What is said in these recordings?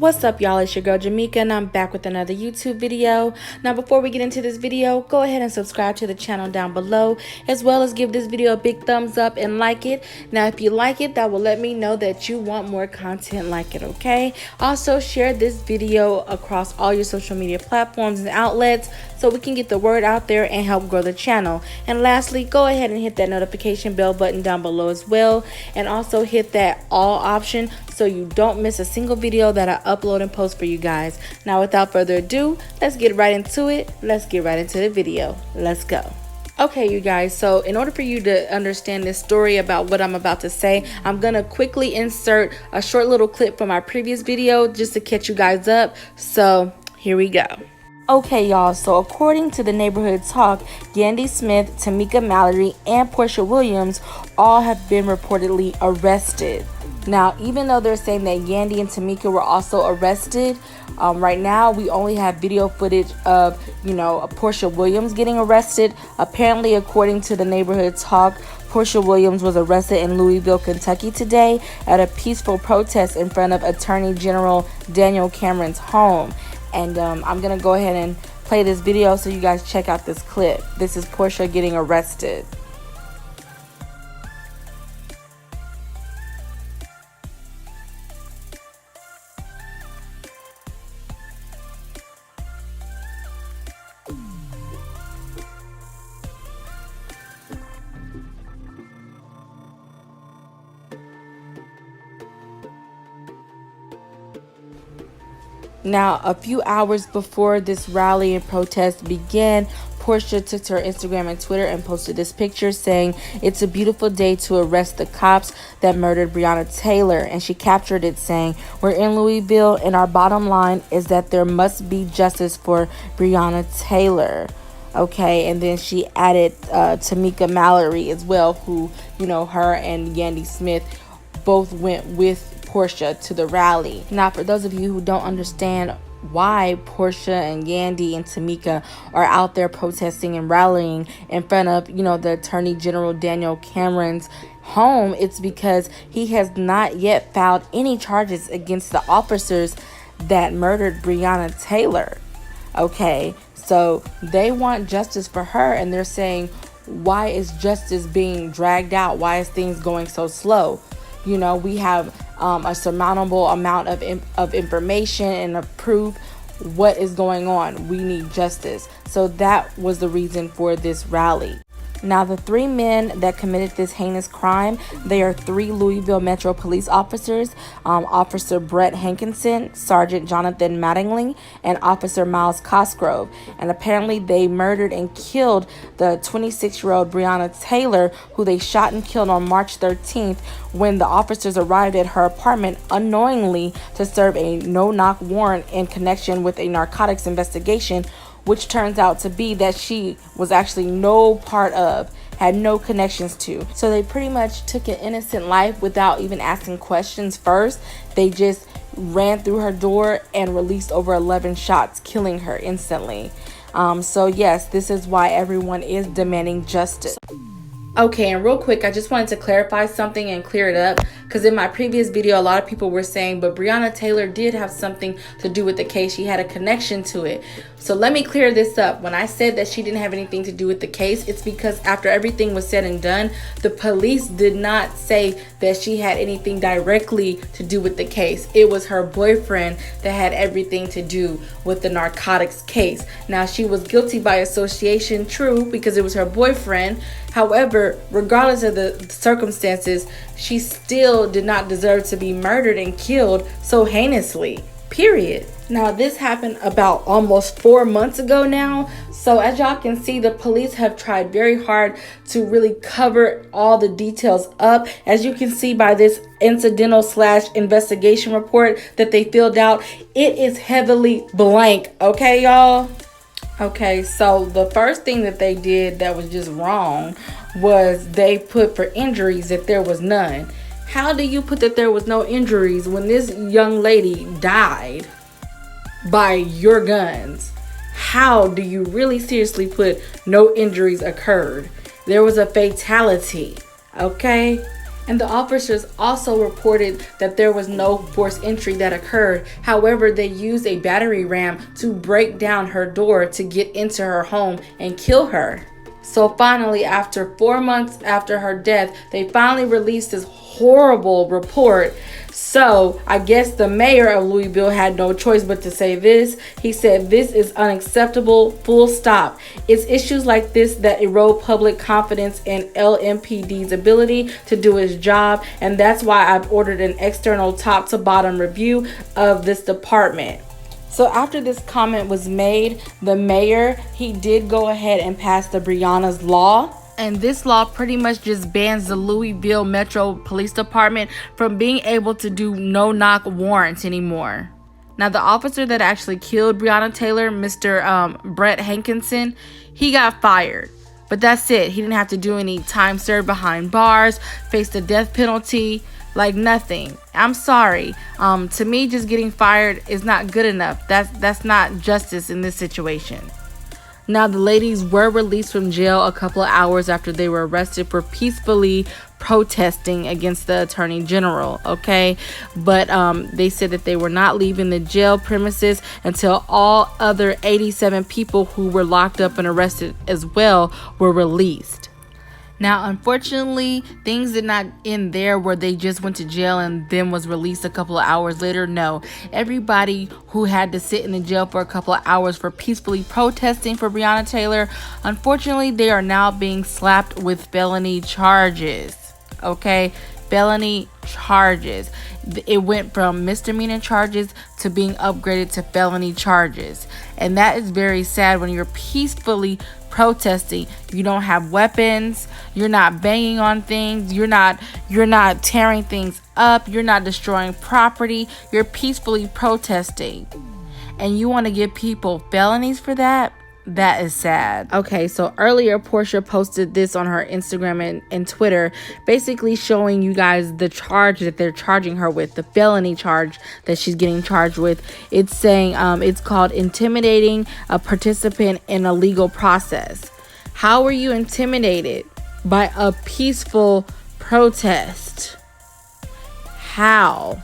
What's up, y'all? It's your girl Jamaica, and I'm back with another YouTube video. Now, before we get into this video, go ahead and subscribe to the channel down below, as well as give this video a big thumbs up and like it. Now, if you like it, that will let me know that you want more content like it, okay? Also, share this video across all your social media platforms and outlets so we can get the word out there and help grow the channel. And lastly, go ahead and hit that notification bell button down below as well, and also hit that all option so you don't miss a single video that I upload and post for you guys. Now, without further ado, let's get right into it. Let's get right into the video. Let's go. Okay, you guys, so in order for you to understand this story about what I'm about to say, I'm gonna quickly insert a short little clip from my previous video just to catch you guys up. So here we go. Okay, y'all, so according to the Neighborhood Talk, Yandy Smith, Tamika Mallory, and Porsha Williams all have been reportedly arrested. Now, even though they're saying that Yandy and Tamika were also arrested, right now we only have video footage of, Porsha Williams getting arrested. Apparently, according to the Neighborhood Talk, Porsha Williams was arrested in Louisville, Kentucky today at a peaceful protest in front of Attorney General Daniel Cameron's home. And I'm going to go ahead and play this video so you guys check out this clip. This is Porsha getting arrested. Now, a few hours before this rally and protest began, Porsha took to her Instagram and Twitter and posted this picture saying, "It's a beautiful day to arrest the cops that murdered Brianna Taylor." And she captured it saying, "We're in Louisville and our bottom line is that there must be justice for Brianna Taylor." Okay, and then she added Tamika Mallory as well, who, her and Yandy Smith both went with Porsha to the rally. Now, for those of you who don't understand why Porsha and Yandy and Tamika are out there protesting and rallying in front of, the Attorney General Daniel Cameron's home, it's because he has not yet filed any charges against the officers that murdered Brianna Taylor. Okay, so they want justice for her, and they're saying, why is justice being dragged out? Why is things going so slow? We have a surmountable amount of information and of proof. What is going on? We need justice. So that was the reason for this rally. Now, the three men that committed this heinous crime, they are three Louisville Metro police officers, Officer Brett Hankinson, Sergeant Jonathan Mattingly, and Officer Miles Cosgrove. And apparently they murdered and killed the 26-year-old Brianna Taylor, who they shot and killed on March 13th when the officers arrived at her apartment unknowingly to serve a no-knock warrant in connection with a narcotics investigation, which turns out to be that she was actually no part of, had no connections to. So they pretty much took an innocent life without even asking questions first. They just ran through her door and released over 11 shots, killing her instantly. So yes, this is why everyone is demanding justice. Okay, and real quick, I just wanted to clarify something and clear it up, because in my previous video, a lot of people were saying, but Brianna Taylor did have something to do with the case. She had a connection to it. So let me clear this up. When I said that she didn't have anything to do with the case, it's because after everything was said and done, the police did not say that she had anything directly to do with the case. It was her boyfriend that had everything to do with the narcotics case. Now, she was guilty by association, true, because it was her boyfriend. However, regardless of the circumstances, she still did not deserve to be murdered and killed so heinously, period. Now, this happened about almost 4 months ago now. So as y'all can see, the police have tried very hard to really cover all the details up. As you can see by this incidental/investigation report that they filled out, it is heavily blank. Okay, y'all? Okay, so the first thing that they did that was just wrong was they put for injuries that there was none. How do you put that there was no injuries when this young lady died by your guns? How do you really seriously put no injuries occurred? There was a fatality, okay? And the officers also reported that there was no forced entry that occurred. However, they used a battery ram to break down her door to get into her home and kill her. So finally, after 4 months after her death, they finally released this horrible report. So I guess the mayor of Louisville had no choice but to say this. He said, "This is unacceptable, full stop. It's issues like this that erode public confidence in LMPD's ability to do its job, and that's why I've ordered an external top to bottom review of this department." So after this comment was made, the mayor, he did go ahead and pass the Brianna's Law. And this law pretty much just bans the Louisville Metro Police Department from being able to do no-knock warrants anymore. Now, the officer that actually killed Brianna Taylor, Mr. Brett Hankinson, he got fired. But that's it. He didn't have to do any time served behind bars, face the death penalty, like nothing. I'm sorry. To me, just getting fired is not good enough. That's not justice in this situation. Now, the ladies were released from jail a couple of hours after they were arrested for peacefully protesting against the attorney general, okay? But they said that they were not leaving the jail premises until all other 87 people who were locked up and arrested as well were released. Now, unfortunately, things did not end there where they just went to jail and then was released a couple of hours later. No, everybody who had to sit in the jail for a couple of hours for peacefully protesting for Brianna Taylor, unfortunately, they are now being slapped with felony charges. Okay, felony charges. It went from misdemeanor charges to being upgraded to felony charges. And that is very sad when you're peacefully protesting. You don't have weapons, you're not banging on things, you're not tearing things up, you're not destroying property, you're peacefully protesting. And you want to give people felonies for that? That is sad. Okay, so earlier Porsha posted this on her Instagram and Twitter, basically showing you guys the charge that they're charging her with, the felony charge that she's getting charged with. It's saying it's called intimidating a participant in a legal process. How were you intimidated by a peaceful protest? How?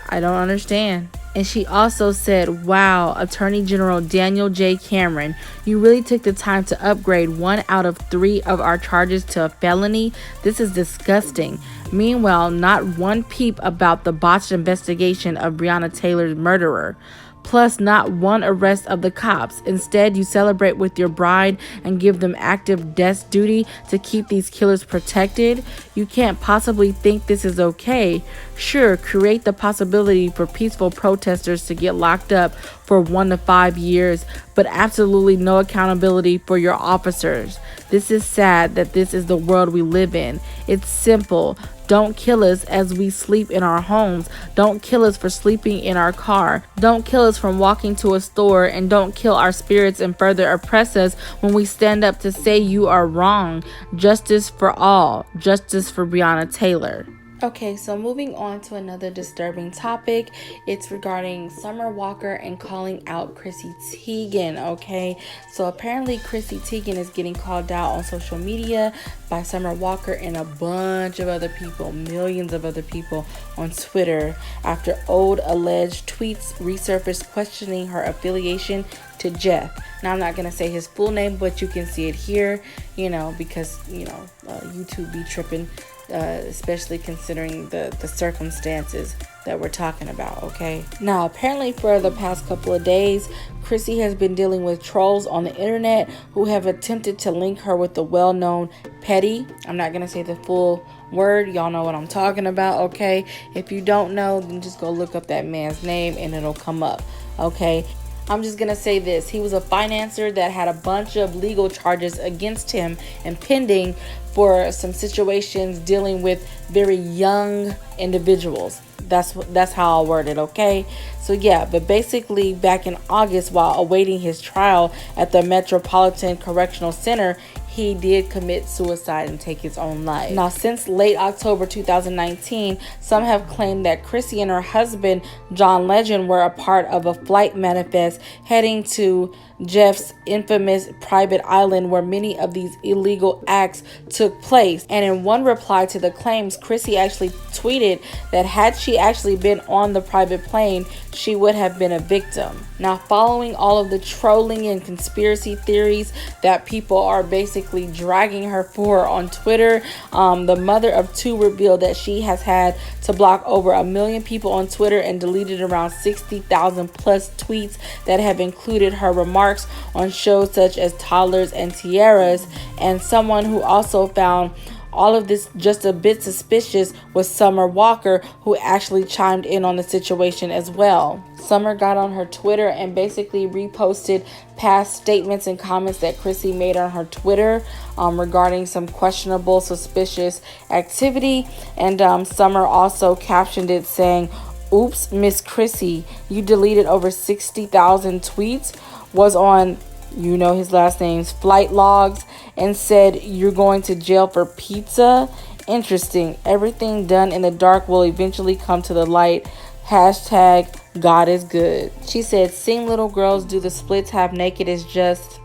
I don't understand. And she also said, "Wow, Attorney General Daniel J. Cameron, you really took the time to upgrade 1 out of 3 of our charges to a felony? This is disgusting." Meanwhile, not one peep about the botched investigation of Brianna Taylor's murderer. Plus, not one arrest of the cops. Instead, you celebrate with your bride and give them active desk duty to keep these killers protected. You can't possibly think this is okay. Sure, create the possibility for peaceful protesters to get locked up for 1 to 5 years, but absolutely no accountability for your officers. This is sad that this is the world we live in. It's simple. Don't kill us as we sleep in our homes. Don't kill us for sleeping in our car. Don't kill us from walking to a store, and don't kill our spirits and further oppress us when we stand up to say you are wrong. Justice for all. Justice for Brianna Taylor. Okay, so moving on to another disturbing topic. It's regarding Summer Walker and calling out Chrissy Teigen, okay? So apparently Chrissy Teigen is getting called out on social media by Summer Walker and a bunch of other people, millions of other people on Twitter, after old alleged tweets resurfaced questioning her affiliation to Jeff. Now, I'm not going to say his full name, but you can see it here, because, YouTube be tripping. Especially considering the circumstances that we're talking about, okay? Now, apparently for the past couple of days, Chrissy has been dealing with trolls on the internet who have attempted to link her with the well-known Petty. I'm not going to say the full word. Y'all know what I'm talking about, okay? If you don't know, then just go look up that man's name and it'll come up, okay? I'm just going to say this. He was a financier that had a bunch of legal charges against him and pending for some situations dealing with very young individuals. That's how I'll word it, okay? So yeah, but basically back in August, while awaiting his trial at the Metropolitan Correctional Center, he did commit suicide and take his own life. Now, since late October 2019, some have claimed that Chrissy and her husband, John Legend, were a part of a flight manifest heading to Jeff's infamous private island where many of these illegal acts took place. And in one reply to the claims, Chrissy actually tweeted that had she actually been on the private plane, she would have been a victim. Now, following all of the trolling and conspiracy theories that people are basically dragging her for on Twitter, the mother of two revealed that she has had to block over 1 million people on Twitter and deleted around 60,000 plus tweets that have included her remarks on shows such as Toddlers and Tiaras. And someone who also found all of this just a bit suspicious was Summer Walker, who actually chimed in on the situation as well. Summer got on her Twitter and basically reposted past statements and comments that Chrissy made on her Twitter regarding some questionable, suspicious activity. And Summer also captioned it saying, "Oops, Miss Chrissy, you deleted over 60,000 tweets," was on, you know his last name's flight logs, and said, "You're going to jail for pizza? Interesting. Everything done in the dark will eventually come to the light. Hashtag God is good." She said, "Seeing little girls do the splits half naked is just,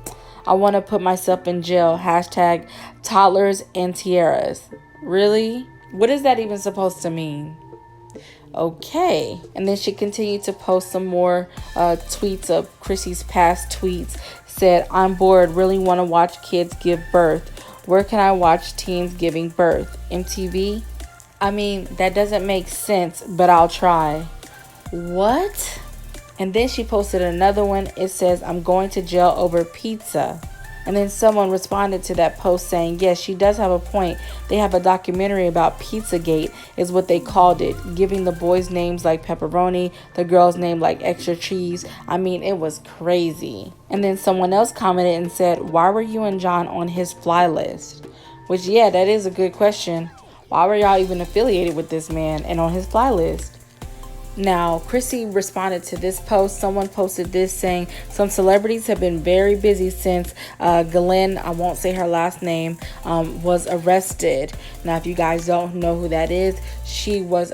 I want to put myself in jail. Hashtag Toddlers and Tiaras." Really? What is that even supposed to mean? Okay. And then she continued to post some more tweets of Chrissy's past tweets. Said, "I'm bored, really want to watch kids give birth. Where can I watch teens giving birth? MTV? I mean, that doesn't make sense, but I'll try." What? And then she posted another one. It says, "I'm going to jail over pizza." And then someone responded to that post saying, "Yes, she does have a point. They have a documentary about Pizzagate," is what they called it, giving the boys names like pepperoni, the girls name like extra cheese. I mean, it was crazy. And then someone else commented and said, "Why were you and John on his fly list?" Which, yeah, that is a good question. Why were y'all even affiliated with this man and on his fly list? Now, Chrissy responded to this post. Someone posted this saying, "Some celebrities have been very busy since Glenn, I won't say her last name, was arrested." Now, if you guys don't know who that is, she was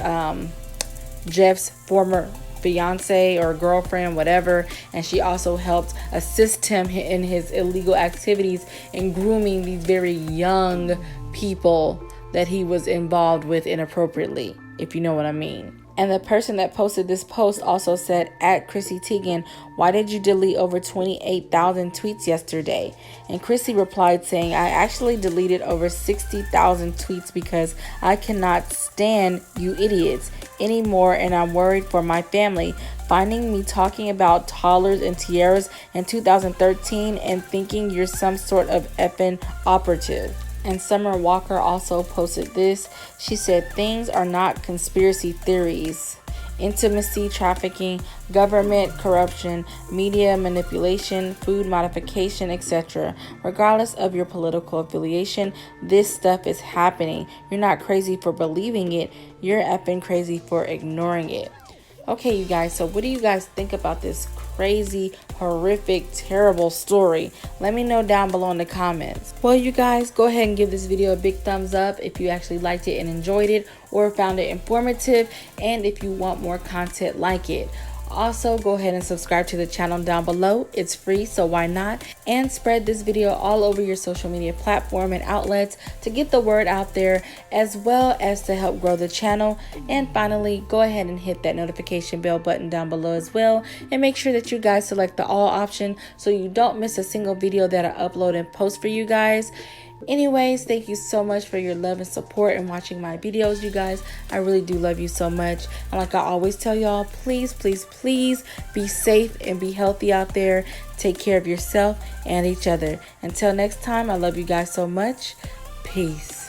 Jeff's former fiance or girlfriend, whatever, and she also helped assist him in his illegal activities in grooming these very young people that he was involved with inappropriately, if you know what I mean. And the person that posted this post also said, at Chrissy Teigen, "Why did you delete over 28,000 tweets yesterday?" And Chrissy replied saying, "I actually deleted over 60,000 tweets because I cannot stand you idiots anymore, and I'm worried for my family. Finding me talking about toddlers and tiaras in 2013 and thinking you're some sort of effing operative." And Summer Walker also posted this. She said, "Things are not conspiracy theories. Intimacy trafficking, government corruption, media manipulation, food modification, etc. Regardless of your political affiliation, this stuff is happening. You're not crazy for believing it. You're effing crazy for ignoring it." Okay, you guys, so what do you guys think about this crazy, horrific, terrible story? Let me know down below in the comments. Well, you guys, go ahead and give this video a big thumbs up if you actually liked it and enjoyed it or found it informative, and if you want more content like it. Also, go ahead and subscribe to the channel down below. It's free, so why not? And spread this video all over your social media platform and outlets to get the word out there, as well as to help grow the channel. And finally, go ahead and hit that notification bell button down below as well, and make sure that you guys select the all option so you don't miss a single video that I upload and post for you guys. Anyways, thank you so much for your love and support and watching my videos, you guys. I really do love you so much. And like I always tell y'all, please, please, please be safe and be healthy out there. Take care of yourself and each other. Until next time, I love you guys so much. Peace.